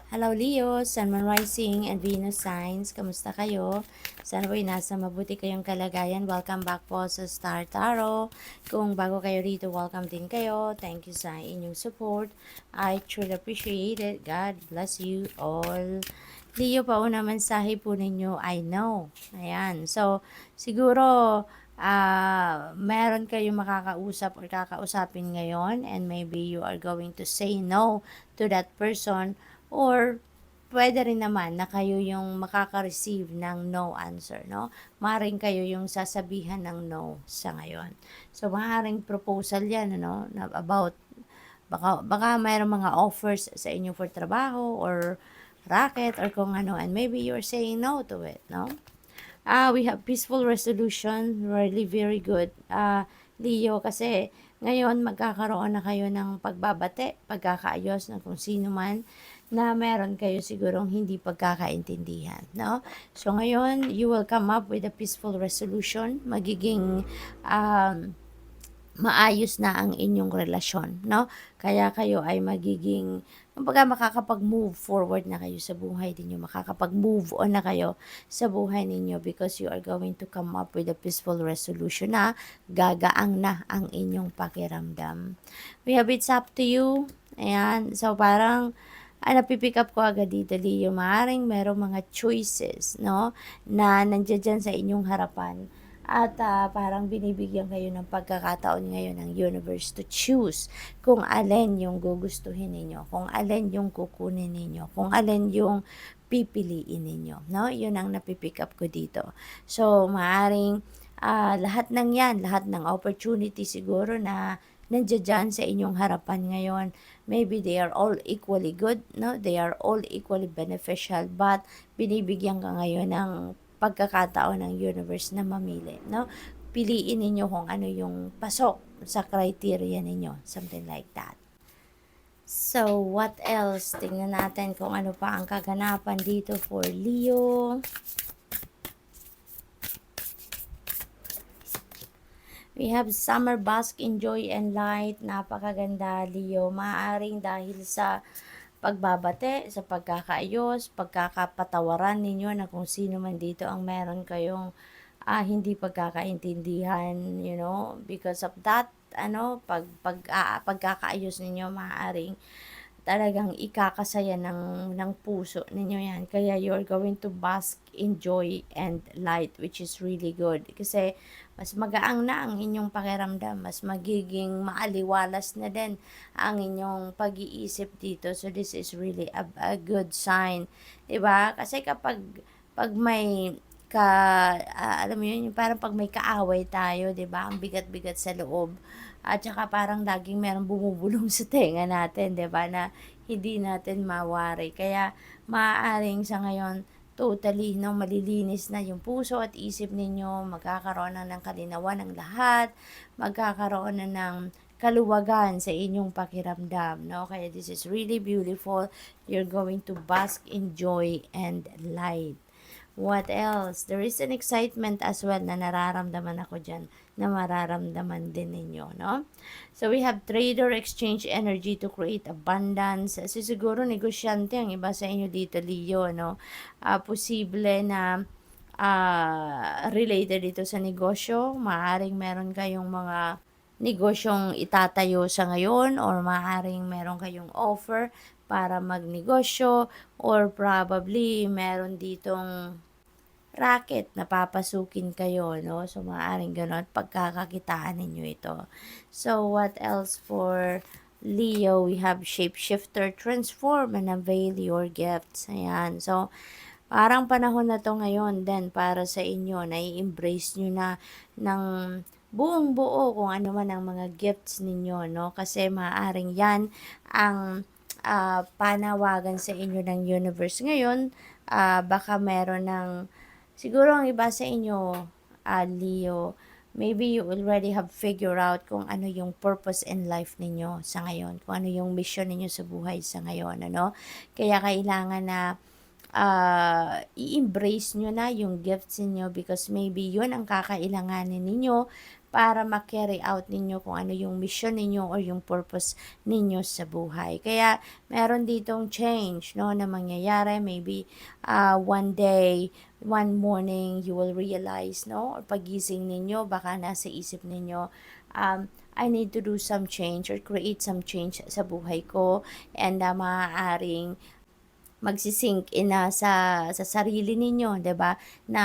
Hello Leo, Sun, Moon Rising, and Venus Signs. Kamusta kayo? Sana po'y nasa mabuti kayong kalagayan. Welcome back po sa Star Tarot. Kung bago kayo rito, welcome din kayo. Thank you sa inyong support. I truly appreciate it. God bless you all. Leo, pauna mensahe po ninyo, I know. Ayan. So, siguro, meron kayong makakausap or kakausapin ngayon and maybe you are going to say no to that person. Or, pwede rin naman na kayo yung makaka-receive ng no answer, no? Maaaring kayo yung sasabihan ng no sa ngayon. So, maaaring proposal yan, ano, na about, baka mayroong mga offers sa inyo for trabaho or racket or kung ano, and maybe you're saying no to it, no? We have peaceful resolution, really very good. Leo, kasi ngayon magkakaroon na kayo ng pagbabate, pagkakaayos ng kung sino man na meron kayo sigurong hindi pagkakaintindihan, no? So ngayon, you will come up with a peaceful resolution, magiging maayos na ang inyong relasyon, no? Kaya kayo ay magiging, kumbaga makakapag-move forward na kayo sa buhay ninyo, makakapag-move on na kayo sa buhay ninyo because you are going to come up with a peaceful resolution na gagaang na ang inyong pakiramdam. We have it's up to you. Ayan, so parang napipick up ko agad dito, Leo, maaaring merong mga choices, no, na nandiyan sa inyong harapan. At parang binibigyan kayo ng pagkakataon ngayon ng universe to choose kung alin yung gugustuhin ninyo, kung alin yung kukunin ninyo, kung alin yung pipiliin ninyo, no? Yun ang napipick up ko dito. So, maaaring lahat ng yan, lahat ng opportunity siguro na nandiyan sa inyong harapan ngayon, maybe they are all equally good, no? They are all equally beneficial, but binibigyan ka ngayon ng pagkakataon ng universe na mamili, no? Piliin ninyo kung ano yung pasok sa criteria ninyo, something like that. So, what else? Tingnan natin kung ano pa ang kaganapan dito for Leo. We have summer bask in joy and light. Napakaganda, Leo. Maaaring dahil sa pagbabate, sa pagkakaayos, pagkakapatawaran ninyo na kung sino man dito ang meron kayong hindi pagkakaintindihan, you know, because of that, pagkakaayos ninyo, maaaring talagang ikakasaya ng puso ninyo yan. Kaya you're going to bask in joy and light, which is really good. Kasi mas magaang na ang inyong pakiramdam, mas magiging maaliwalas na din ang inyong pag-iisip dito. So this is really a good sign. Diba? Kasi pag may alam mo yun, parang pag may kaaway tayo, 'di ba? Ang bigat-bigat sa loob. At saka parang laging merong bumubulong sa tenga natin, 'di ba? Na hindi natin mawari. Kaya maaaring sa ngayon totally no malilinis na yung puso at isip ninyo, magkakaroon na ng kalinawan ng lahat, magkakaroon na ng kaluwagan sa inyong pakiramdam, no? Kaya this is really beautiful. You're going to bask in joy and light. What else? There is an excitement as well na nararamdaman ako dyan, na mararamdaman din ninyo, no? So, we have trader exchange energy to create abundance. So, siguro negosyante ang iba sa inyo dito, Leo, no? Posible na related dito sa negosyo. Maaring meron kayong mga negosyong itatayo sa ngayon or maaring meron kayong offer para magnegosyo or probably meron ditong racket na papasukin kayo, no? So, maaaring gano'n, pagkakakitaan ninyo ito. So, what else for Leo? We have shapeshifter, transform and avail your gifts. Ayan. So, parang panahon na to ngayon din para sa inyo, na-embrace nyo na ng buong buo kung ano man ang mga gifts ninyo, no? Kasi maaaring yan ang panawagan sa inyo ng universe ngayon. Baka meron ng siguro ang iba sa inyo, Leo, maybe you already have figured out kung ano yung purpose in life ninyo sa ngayon, kung ano yung mission ninyo sa buhay sa ngayon, ano? Kaya kailangan na i-embrace nyo na yung gifts niyo because maybe yun ang kakailanganin ninyo para ma-carry out ninyo kung ano yung mission ninyo or yung purpose ninyo sa buhay. Kaya meron ditong change, no, na mangyayari. Maybe one day, one morning, you will realize, no, or pagising ninyo, baka nasa isip ninyo, I need to do some change or create some change sa buhay ko, and maaaring magsisink in na sa sarili ninyo, 'di ba? Na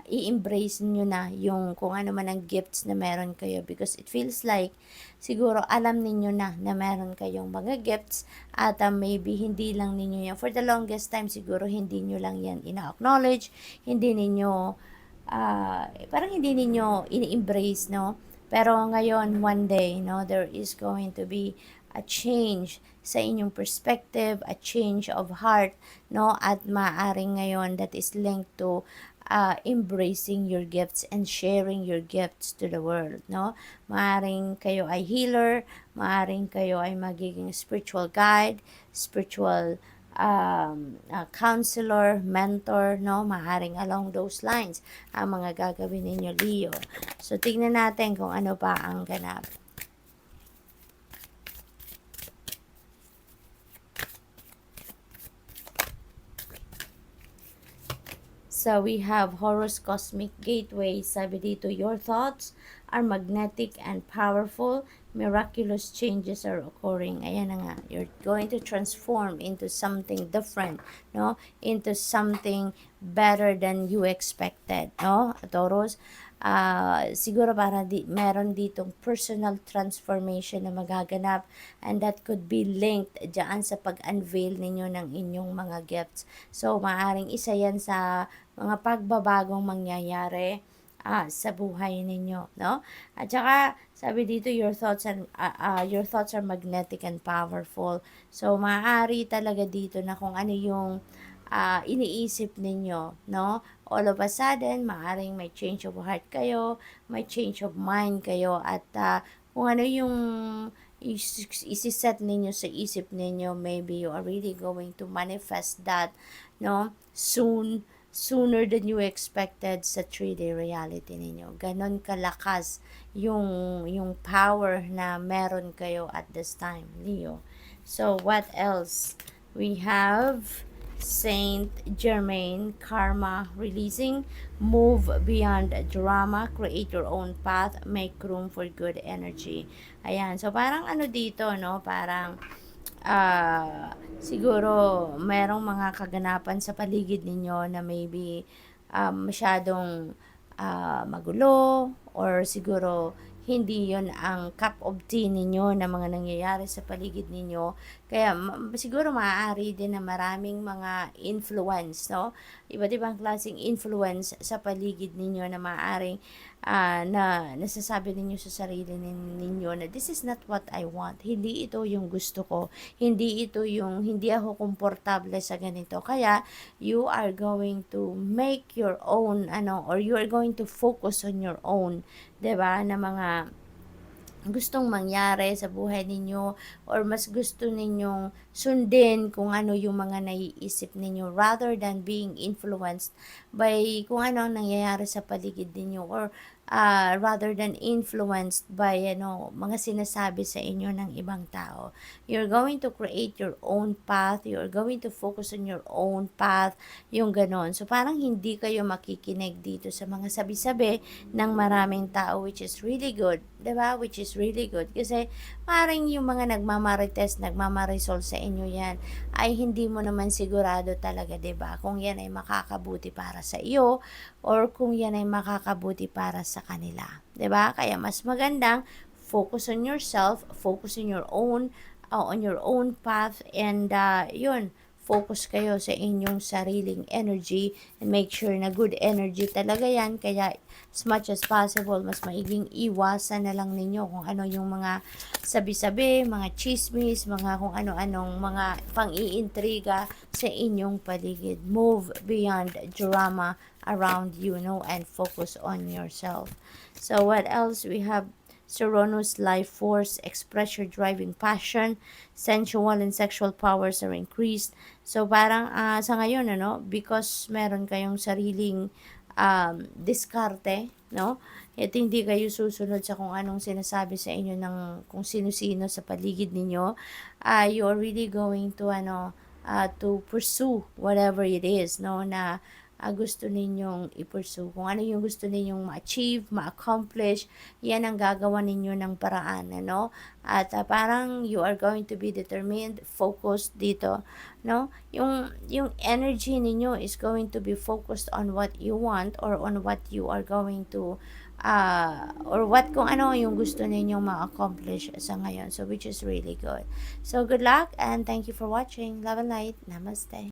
i-embrace niyo na yung kung ano man ang gifts na meron kayo, because it feels like siguro alam ninyo na meron kayong mga gifts, at maybe hindi lang ninyo yan for the longest time, siguro hindi niyo lang yan ina-acknowledge, hindi ninyo parang hindi ninyo ini-embrace, no? Pero ngayon, one day, no, there is going to be a change sa inyong perspective, a change of heart, no? At maaring ngayon that is linked to embracing your gifts and sharing your gifts to the world, no? Maaring kayo ay healer, maaring kayo ay magiging spiritual guide, spiritual counselor, mentor, no? Maaring along those lines ang mga gagawin ninyo, Leo. So, tignan natin kung ano pa ang ganap. So, we have Horus Cosmic Gateway. Sabi dito, your thoughts are magnetic and powerful. Miraculous changes are occurring. Ayan na nga. You're going to transform into something different, no? Into something better than you expected, no? Taurus, siguro para meron ditong personal transformation na magaganap, and that could be linked dyan sa pag-unveil ninyo ng inyong mga gifts. So, maaring isa yan sa mga pagbabagong mangyayari sa buhay ninyo, no? At saka sabi dito, your thoughts are magnetic and powerful. So maaari talaga dito na kung ano yung iniisip ninyo, no? All of a sudden, maaring may change of heart kayo, may change of mind kayo, at kung ano yung isiset ninyo sa isip ninyo, maybe you are really going to manifest that, no? Sooner than you expected sa 3D reality ninyo. Ganon kalakas yung power na meron kayo at this time, Leo. So, what else? We have Saint Germain Karma releasing, move beyond drama, create your own path, make room for good energy. Ayan, so parang ano dito, no? Parang siguro merong mga kaganapan sa paligid ninyo na maybe masyadong magulo, or siguro hindi yon ang cup of tea ninyo na mga nangyayari sa paligid ninyo. Kaya siguro maaari din na maraming mga influence, no? Iba't ibang klaseng influence sa paligid ninyo na maaaring na nasasabi ninyo sa sarili ninyo na this is not what I want. Hindi ito yung gusto ko. Hindi ako komportable sa ganito. Kaya you are going to make your own or you are going to focus on your own, 'di ba, na mga gustong mangyari sa buhay ninyo, or mas gusto ninyong sundin kung ano yung mga naiisip ninyo, rather than being influenced by kung ano ang nangyayari sa paligid ninyo, or rather than influenced by mga sinasabi sa inyo ng ibang tao. You're going to create your own path, you're going to focus on your own path, yung ganon. So parang hindi kayo makikinig dito sa mga sabi-sabi ng maraming tao, which is really good, 'di ba? Which is really good kasi parang yung mga nagmamarites, nagmamarisol sa inyo yan ay hindi mo naman sigurado talaga, 'di ba? Kung yan ay makakabuti para sa iyo or kung yan ay makakabuti para sa kanila, 'di ba? Kaya mas magandang focus on yourself, focus on your own path, and yun, focus kayo sa inyong sariling energy, and make sure na good energy talaga yan. Kaya as much as possible, mas maiging iwasan na lang ninyo kung ano yung mga sabi-sabi, mga chismis, mga kung ano-anong mga pang-iintriga sa inyong paligid. Move beyond drama around you, and focus on yourself. So what else? We have Serenus life force, express your driving passion, sensual and sexual powers are increased. So parang sa ngayon because meron kayong sariling diskarte, no? At hindi kayo susunod sa kung anong sinasabi sa inyo ng kung sino-sino sa paligid ninyo. You are really going to to pursue whatever it is, no, na gusto ninyong i-pursue. Kung ano yung gusto ninyong ma-achieve, ma-accomplish, yan ang gagawa ninyo ng paraan, ano? At parang you are going to be determined, focused dito, no? Yung energy ninyo is going to be focused on what you want or on what you are going to or what kung ano yung gusto ninyong ma-accomplish sa ngayon. So which is really good. So good luck and thank you for watching. Love and light. Namaste.